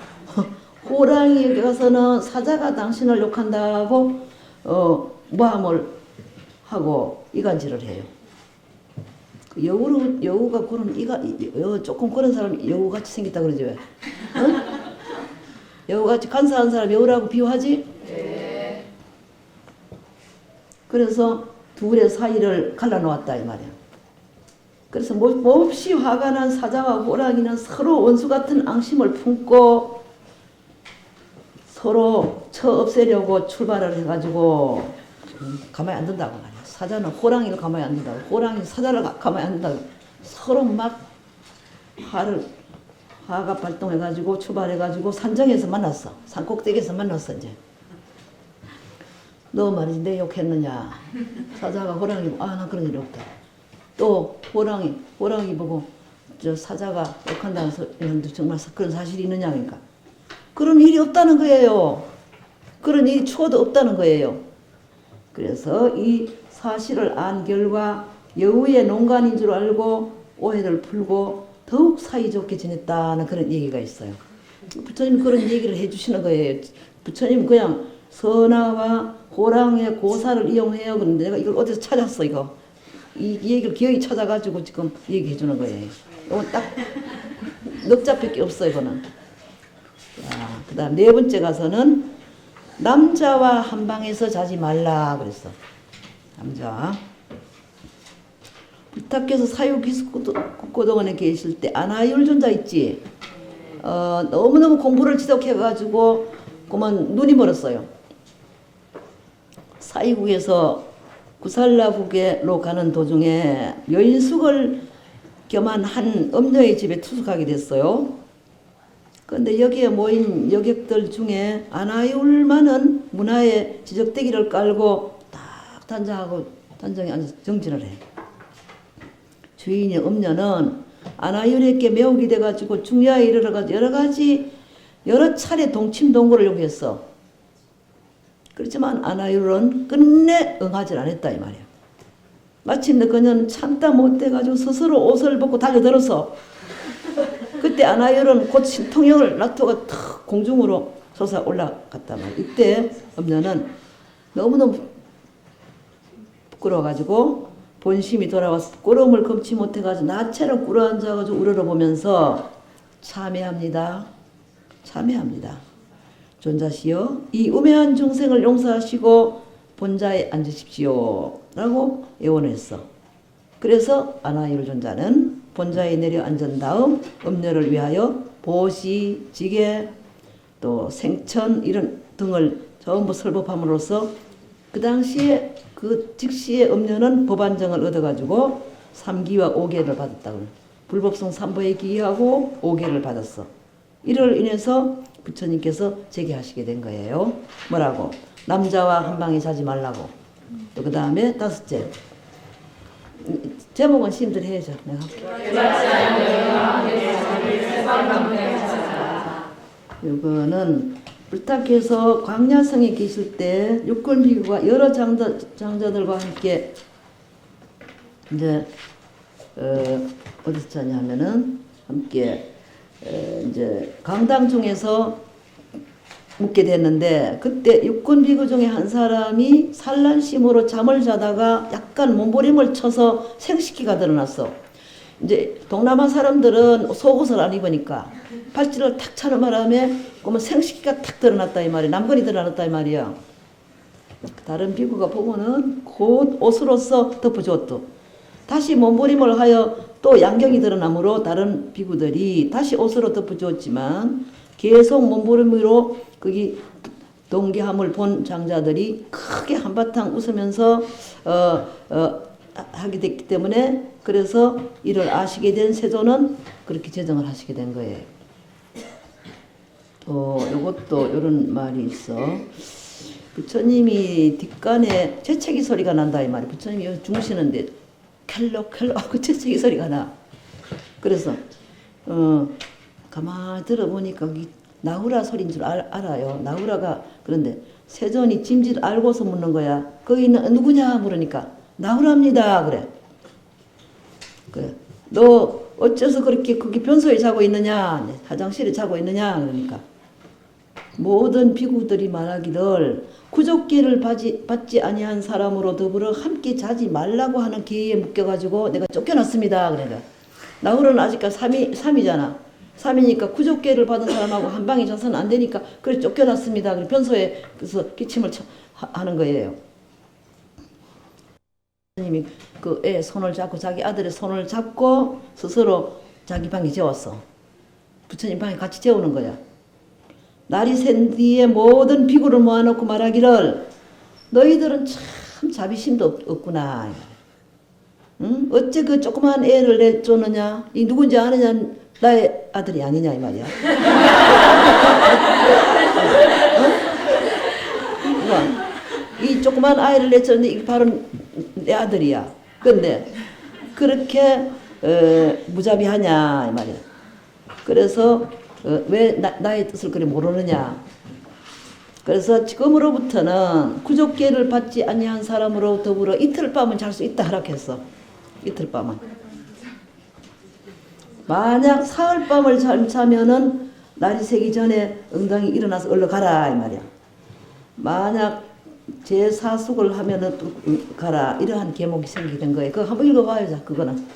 호랑이에게 가서는 사자가 당신을 욕한다 하고 모함을 하고 이간질을 해요. 여우가 그런 조금 그런 사람이 여우같이 생겼다 그러지 왜? 어? 여우같이 간사한 사람 여우라고 비유하지? 네. 그래서 둘의 사이를 갈라놓았다 이 말이야. 그래서 몹시 화가 난 사자와 호랑이는 서로 원수 같은 앙심을 품고 서로 쳐 없애려고 출발을 해가지고 가만히 안 둔다고 말이야. 사자는 호랑이를 가만히 안 둔다고, 호랑이는 사자를 가만히 안 둔다고. 서로 막 화가 발동해가지고 출발해가지고 산정에서 만났어. 산꼭대기에서 만났어 이제. 너 말이지 내 욕했느냐? 사자가 호랑이 보고 나 그런 일이 없다. 또 호랑이 보고 저 사자가 욕한다는 소리는데 정말 그런 사실이 있느냐 그러니까. 그런 일이 없다는 거예요. 그런 일이 추워도 없다는 거예요. 그래서 이 사실을 안 결과 여우의 농간인 줄 알고 오해를 풀고 더욱 사이좋게 지냈다는 그런 얘기가 있어요. 부처님 그런 얘기를 해주시는 거예요. 부처님 그냥 선하와 호랑이의 고사를 이용해요. 그런데 내가 이걸 어디서 찾았어 이거. 이 얘기를 기억이 찾아가지고 지금 얘기해 주는 거예요. 이건 딱 넉자밖에 없어 이거는. 그 다음 네 번째 가서는 남자와 한 방에서 자지 말라 그랬어. 남자. 부탁해서 사유기숙고동원에 계실 때 아나율 존자 있지. 너무너무 공부를 지독해가지고 그만 눈이 멀었어요. 사이국에서 구살라국으로 가는 도중에 여인숙을 겸한 한 엄녀의 집에 투숙하게 됐어요. 그런데 여기에 모인 여객들 중에 아나이울만은 문화에 지적대기를 깔고 딱 단장에 앉아서 정진을 해. 주인의 엄녀는 아나이울에게 매우 기대가지고 중야에 이르러가지고 여러 차례 동침동거를 요구했어. 그렇지만 아나이울은 끝내 응하지 않았다 이 말이야. 마침내 그녀는 참다 못돼가지고 스스로 옷을 벗고 달려들어서 그때 아나이울은 곧 신통형을 놔두고 탁 공중으로 솟아 올라갔단 말이야. 이때 엄녀는 너무너무 부끄러워가지고 본심이 돌아와서 부끄러움을 금치 못해가지고 나체로 꿇어앉아가지고 우러러보면서 참회합니다. 존자시여 이 우매한 중생을 용서하시고 본자에 앉으십시오 라고 애원했어. 그래서 아나이울 존자는 본자에 내려 앉은 다음 음녀를 위하여 보시, 지게, 또 생천 이런 등을 전부 설법함으로써 그 당시에 그 즉시에 음녀는 법안정을 얻어가지고 3기와 5계를 받았다고. 불법성 3보에 기하고 5계를 받았어. 이를 인해서 부처님께서 제기하시게 된 거예요. 뭐라고? 남자와 한 방에 자지 말라고. 또 그 다음에 다섯째. 제목은 시인들 해야죠. 내가 이거는 불탁해서 광야성에 계실 때 육군비구가 여러 장자들과 함께 이제 어디서 자냐면은 함께 이제 강당중에서 묵게 됐는데 그때 육군비구 중에 한 사람이 산란심으로 잠을 자다가 약간 몸부림을 쳐서 생식기가 드러났어. 이제 동남아 사람들은 속옷을 안 입으니까 팔찌를 탁 차는 바람에 그러면 생식기가 탁 드러났다 이 말이야. 남건이 드러났다 이 말이야. 다른 비구가 보고는 곧 옷으로서 덮어줬도. 다시 몸부림을 하여 또 양경이 드러나므로 다른 비구들이 다시 옷으로 덮어줬지만 계속 몸부림으로 거기 동기함을 본 장자들이 크게 한바탕 웃으면서 하게 됐기 때문에 그래서 이를 아시게 된 세조는 그렇게 제정을 하시게 된 거예요. 요것도 이런 말이 있어. 부처님이 뒷간에 재채기 소리가 난다 이 말이. 부처님이 주무시는데 켈로 하고 재채기 소리가 나. 그래서 가만히 들어보니까 나후라 소리인 줄 알아요. 나후라가 그런데 세존이 짐짓 알고서 묻는 거야. 거기는 누구냐 물으니까 나후라입니다 그래. 너 어째서 그렇게 거기 변소에 자고 있느냐, 화장실에 자고 있느냐 그러니까 모든 비구들이 말하기를 구족계를 받지 아니한 사람으로 더불어 함께 자지 말라고 하는 계에 묶여가지고 내가 쫓겨났습니다. 그러니까 나후라는 아직까지 3이잖아. 3이니까 구족계를 받은 사람하고 한 방에 자서는 안 되니까 그래 쫓겨났습니다. 그래 변소에 그래서 기침을 하는 거예요. 부처님이 그 애 손을 잡고 자기 아들의 손을 잡고 스스로 자기 방에 재웠어. 부처님 방에 같이 재우는 거야. 날이 샌 뒤에 모든 비구를 모아놓고 말하기를 너희들은 참 자비심도 없구나. 응? 어째 그 조그만 애를 내쫓느냐? 이 누군지 아느냐? 나의 아들이 아니냐 이 말이야. 어? 이 조그만 아이를 내쫓는데 이게 바로 내 아들이야. 근데 그렇게 무자비하냐 이 말이야. 그래서 왜 나의 뜻을 그리 모르느냐. 그래서 지금으로부터는 구족계를 받지 아니한 사람으로 더불어 이틀 밤은 잘 수 있다 허락했어. 이틀 밤은. 만약 사흘 밤을 자면은 날이 새기 전에 응당이 일어나서 얼른 가라 이 말이야. 만약 제사숙을 하면은 또 가라 이러한 계목이 생기게 된 거예요. 그거 한번 읽어봐요. 자 그거는.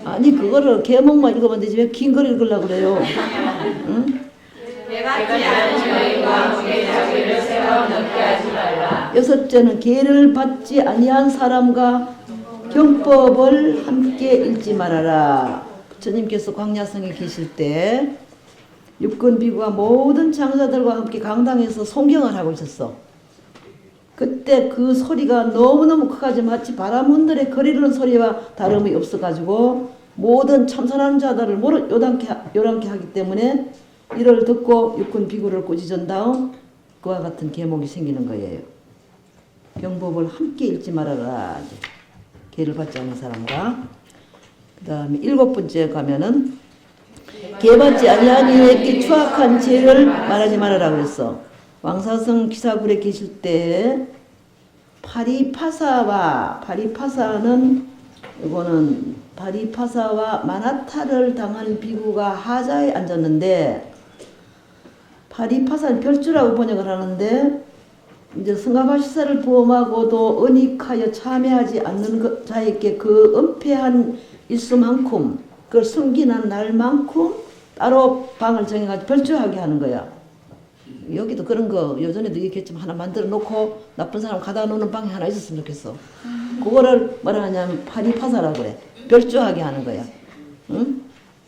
아니 그거를 계목만 읽으면 되지 왜 긴 걸 읽으려고 그래요? 응? 여섯째는 계를 받지 아니한 사람과 경법을 함께 읽지 말아라. 부처님께서 광야성에 계실 때 육군 비구가 모든 장자들과 함께 강당에서 송경을 하고 있었어. 그때 그 소리가 너무너무 커가지고 마치 바람 흔들에 거리는 소리와 다름이 없어가지고 모든 참선하는 자들을 모두 요란케 하기 때문에 이를 듣고 육군 비구를 꾸짖은 다음 그와 같은 계목이 생기는 거예요. 경법을 함께 읽지 말아라. 계를 받지 않는 사람과. 그 다음에 7번째 가면은 계받지 아니한 이에게 추악한 죄를 말하지 말아라 그랬어. 왕사성 기사굴에 계실 때 파리파사는 이거는 파리파사와 마나타를 당한 비구가 하자에 앉았는데, 파리파사는 별주라고 번역을 하는데 이제 성가바시사를 부험하고도 은닉하여 참여하지 않는 자에게 그 은폐한 일수만큼 그걸 승진한 날만큼 따로 방을 정해가지고 별주하게 하는 거야. 여기도 그런 거 요전에도 얘기했지만 하나 만들어 놓고 나쁜 사람 가다 놓는 방이 하나 있었으면 좋겠어. 그거를 뭐라 하냐면 파리파사라고 그래. 별주하게 하는 거야. 응?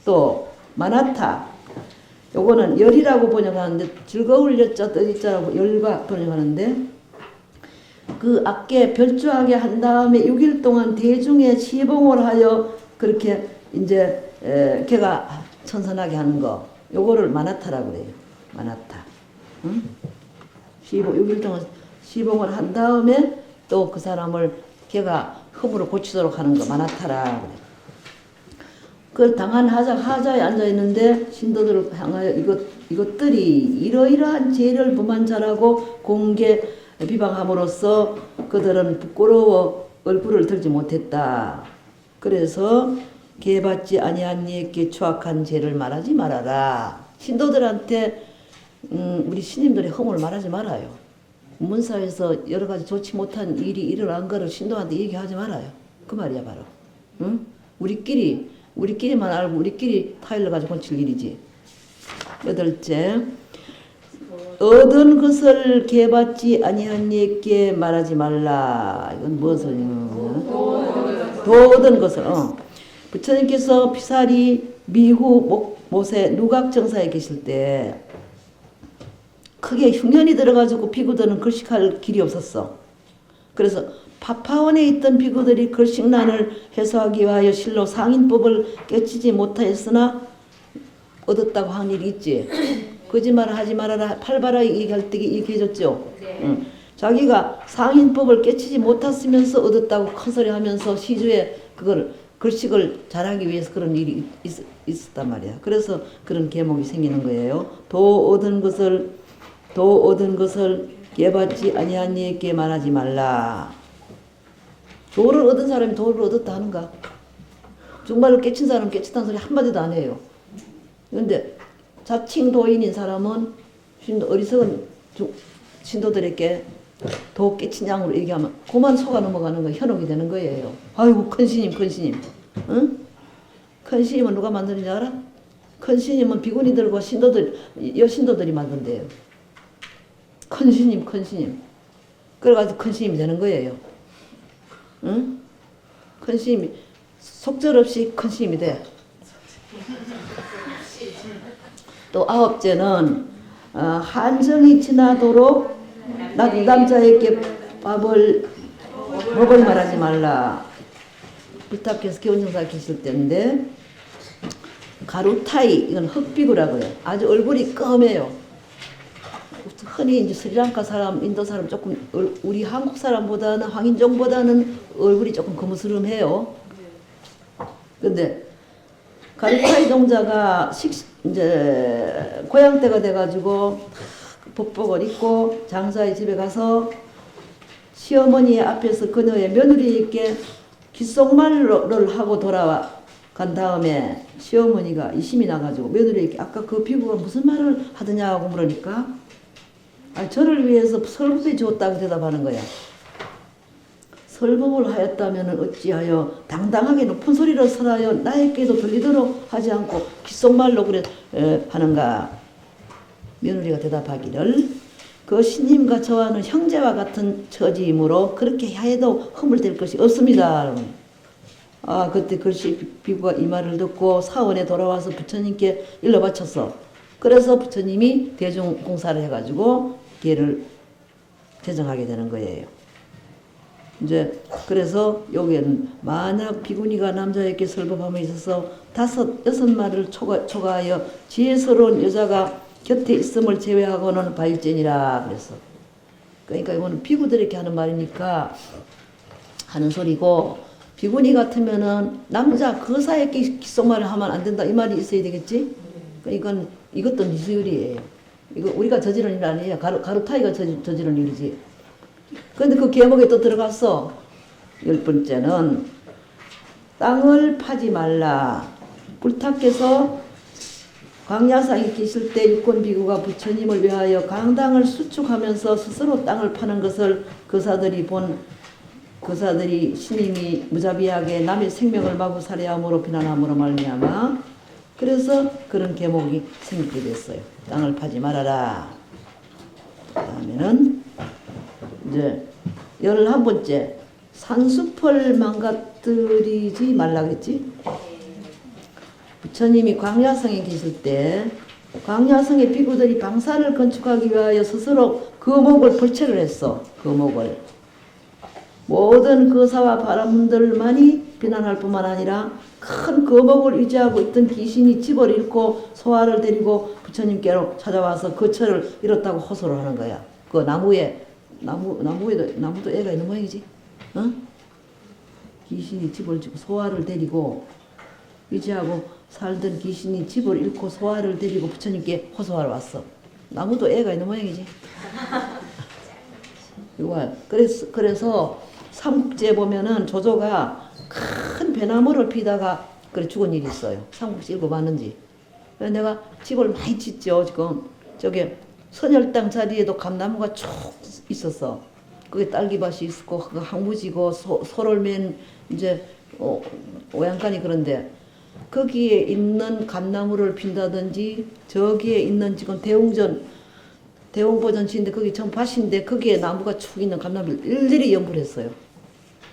또 마나타, 요거는 열이라고 번역하는데 즐거울 여자 뜻자라고 열과 번역하는데, 그 악계 별주하게 한 다음에 6일 동안 대중에 시봉을 하여 그렇게 이제 걔가 천선하게 하는 거, 요거를 마나타라고 그래요. 마나타. 응? 6일 동안 시봉을 한 다음에 또 그 사람을 걔가 흠으로 고치도록 하는 거 마나타라 그래. 그 당한 하자에 앉아 있는데 신도들을 향하여 이것들이 이러이러한 죄를 범한 자라고 공개 비방함으로써 그들은 부끄러워 얼굴을 들지 못했다. 그래서 계받지 아니한 이에게 추악한 죄를 말하지 말아라. 신도들한테 우리 스님들의 허물을 말하지 말아요. 문사에서 여러 가지 좋지 못한 일이 일어난 거를 신도한테 얘기하지 말아요. 그 말이야 바로. 응? 우리끼리만 알고 우리끼리 타일러 가지고 고칠 일이지. 8째, 얻은 것을 계받지 아니한 이에게 말하지 말라. 이건 무엇을? 도 얻은 것을. 부처님께서 피사리 미후 모세 누각정사에 계실 때 크게 흉년이 들어가지고 비구들은 글식할 길이 없었어. 그래서 파파원에 있던 비구들이 글식난을 해소하기 위하여 실로 상인법을 깨치지 못하였으나 얻었다고 한 일이 있지. 거짓말 하지 말아라. 팔바라 얘기할 때 얘기해줬죠. 응. 자기가 상인법을 깨치지 못했으면서 얻었다고 큰소리 하면서 시주에 그걸 글식을 잘하기 위해서 그런 일이 있었단 말이야. 그래서 그런 계목이 생기는 거예요. 도 얻은 것을 계받지 아니한 이에게 말하지 말라. 도를 얻은 사람이 도를 얻었다 하는가? 정말로 깨친 사람은 깨쳤다는 소리 한마디도 안 해요. 그런데 자칭 도인인 사람은 어리석은 신도들에게 도 깨친 양으로 얘기하면 그만 속아 넘어가는 거 현혹이 되는 거예요. 아이고 큰 스님. 응? 큰 스님은 누가 만드는지 알아? 큰 스님은 비구니들과 여신도들이 만든대요. 큰 스님. 그래가지고 큰 스님이 되는 거예요. 응? 큰 스님이 속절없이 큰 스님이 돼. 또 9째는 한정이 지나도록 남자에게 법을 말하지 말라. 부탁해서 교원정사 계실 때인데 가루타이, 이건 흑비구라고 해요. 아주 얼굴이 검해요. 흔히 이제 스리랑카 사람, 인도 사람 조금 우리 한국 사람보다는 황인종보다는 얼굴이 조금 거무스름해요. 근데 가루타이 동자가 이제 고향 때가 돼가지고 법복을 입고 장사의 집에 가서 시어머니 앞에서 그녀의 며느리에게 귓속말을 하고 돌아간 다음에 시어머니가 이심이 나가지고 며느리에게 아까 그 비구가 무슨 말을 하더냐고 물으니까 저를 위해서 설법해 주었다고 대답하는 거야. 설법을 하였다면 어찌하여 당당하게 높은 소리로 설하여 나에게도 들리도록 하지 않고 귓속말로 그래 하는가. 며느리가 대답하기를 그 스님과 저와는 형제와 같은 처지이므로 그렇게 해도 허물될 것이 없습니다. 그때 글씨 비구가 이 말을 듣고 사원에 돌아와서 부처님께 일러 바쳤어. 그래서 부처님이 대중공사를 해가지고 걔를 제정하게 되는 거예요. 이제 그래서 여기에는 만약 비구니가 남자에게 설법함에 있어서 5, 6마리를 초과하여 지혜스러운 여자가 곁에 있음을 제외하고는 바일전이라 그랬어. 그러니까 이거는 비구들에게 하는 말이니까 하는 소리고, 비구니 같으면은 남자 거사에게 귓속말을 하면 안 된다 이 말이 있어야 되겠지. 그러니까 이것도 미수율이에요. 이거 우리가 저지른 일 아니에요. 가루타이가 저지른 일이지. 그런데 그 계목에 또 들어갔어. 10번째는 땅을 파지 말라. 불타께서 광야상에 계실 때 육권 비구가 부처님을 위하여 강당을 수축하면서 스스로 땅을 파는 것을 거사들이 신임이 무자비하게 남의 생명을 마구 살해함으로 비난함으로 말미암아 그래서 그런 계목이 생기게 됐어요. 땅을 파지 말아라. 그 다음에는 이제 11번째 산수풀 망가뜨리지 말라겠지. 부처님이 광야성에 계실 때 광야성의 비구들이 방사를 건축하기 위하여 스스로 거목을 벌채를 했어. 거목을. 모든 거사와 바람들만이 비난할 뿐만 아니라 큰 거목을 의지하고 있던 귀신이 집을 잃고 소화를 데리고 부처님께로 찾아와서 거처를 잃었다고 호소를 하는 거야. 그 나무도 애가 있는 모양이지. 어? 귀신이 집을 짓고 소화를 데리고 의지하고 살던 귀신이 집을 잃고 소화를 데리고 부처님께 호소하러 왔어. 나무도 애가 있는 모양이지. 그래서 삼국지에 보면은 조조가 큰 배나무를 피다가 그래 죽은 일이 있어요. 삼국지 읽어봤는지. 그래서 내가 집을 많이 짓죠. 지금 저게 선열당 자리에도 감나무가 쭉 있었어. 그게 딸기밭이 있고 그 항무지고 소를 맨 이제 오양간이 그런데 거기에 있는 감나무를 핀다든지 저기에 있는 지금 대웅보전시인데 거기 전 밭인데 거기에 나무가 쭉 있는 감나무를 일일이 연구를 했어요.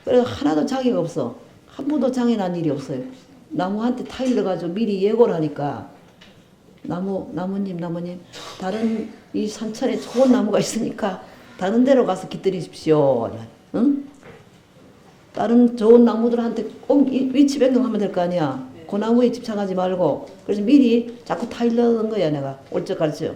그래서 하나도 장애가 없어. 한 번도 장애 난 일이 없어요. 나무한테 타일러 가지고 미리 예고를 하니까 나무님 다른 이 산천에 좋은 나무가 있으니까 다른 데로 가서 깃들이십시오. 응? 다른 좋은 나무들한테 꼭 위치 변경하면 될 거 아니야. 그 나무에 집착하지 말고. 그래서 미리 자꾸 타일러는 거야 내가. 올적까지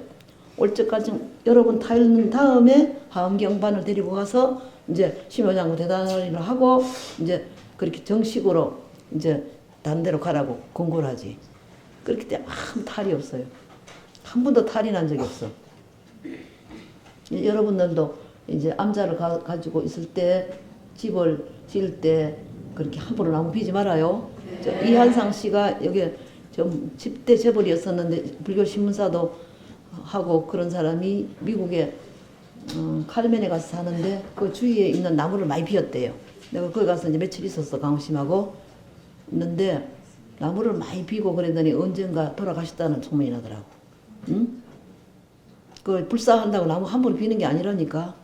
여러 번 타일른 다음에 하엄경반을 데리고 가서 이제 심효장구 대단을 하고 이제 그렇게 정식으로 이제 다른 데로 가라고 권고를 하지. 그렇기 때문에 아무 탈이 없어요. 한 번도 탈이 난 적이 없어. 여러분들도 이제 암자를 가지고 있을 때 집을 지을 때 그렇게 함부로 나무 피지 말아요. 이한상 씨가 여기 좀 10대 재벌이었었는데 불교 신문사도 하고 그런 사람이 미국에 칼멘에 가서 사는데 그 주위에 있는 나무를 많이 피웠대요. 내가 거기 가서 이제 며칠 있었어. 강호심하고 있는데 나무를 많이 피고 그랬더니 언젠가 돌아가셨다는 소문이 나더라고. 응? 그 불사한다고 나무 함부로 피는 게 아니라니까.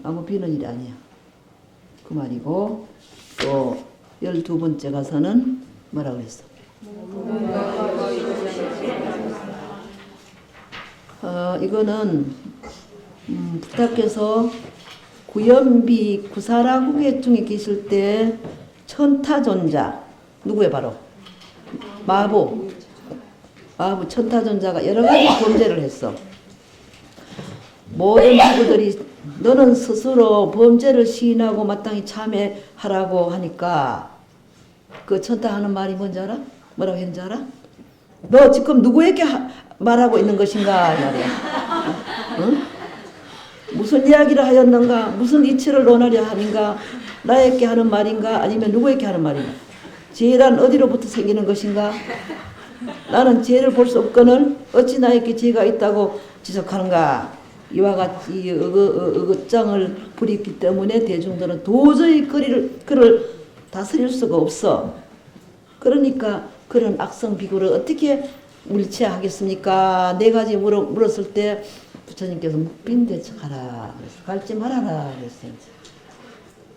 나무 피는 일이 아니야. 그 말이고 또 12번째 가서는 뭐라 그랬어? 이거는 부탁해서 구연비 구사라 후계 중에 계실 때 천타존자 누구의 바로 마부 천타존자가 여러 가지 범죄를 했어. 모든 비구들이 너는 스스로 범죄를 시인하고 마땅히 참회하라고 하니까 그 천타하는 말이 뭔지 알아? 뭐라고 했는지 알아? 너 지금 누구에게 말하고 있는 것인가 이 말이야. 응? 무슨 이야기를 하였는가? 무슨 이치를 논하려 하는가? 나에게 하는 말인가? 아니면 누구에게 하는 말인가? 죄란 어디로부터 생기는 것인가? 나는 죄를 볼 수 없거늘 어찌 나에게 죄가 있다고 지적하는가? 이와 같이 의거장을 부리기 때문에 대중들은 도저히 그를 다스릴 수가 없어. 그러니까 그런 악성 비구를 어떻게 물체하겠습니까? 네 가지 물었을 때 부처님께서 묵빈대척하라 그랬어. 갈지 말아라 그랬어요.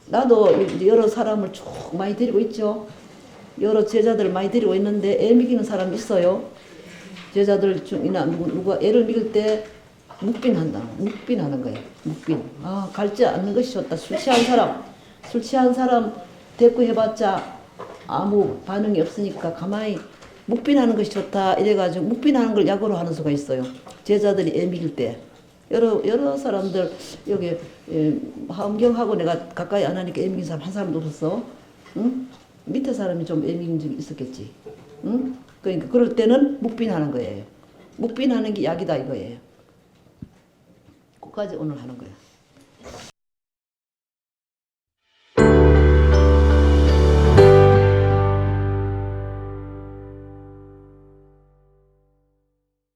나도 이제 여러 사람을 쭉 많이 데리고 있죠. 여러 제자들 많이 데리고 있는데 애 먹이는 사람 있어요. 제자들 중이나 누가 애를 먹일 때 묵빈한다. 묵빈하는 거예요. 묵빈. 아, 갈지 않는 것이 좋다. 술 취한 사람 대꾸해봤자 아무 반응이 없으니까 가만히 묵빈하는 것이 좋다. 이래가지고 묵빈하는 걸 약으로 하는 수가 있어요. 제자들이 애 먹일 때. 여러 사람들 여기 화엄경하고 내가 가까이 안 하니까 애 먹인 사람 한 사람도 없었어. 응? 밑에 사람이 좀 애 먹인 적이 있었겠지. 응? 그러니까 그럴 때는 묵빈하는 거예요. 묵빈하는 게 약이다 이거예요. 그까지 오늘 하는 거예요.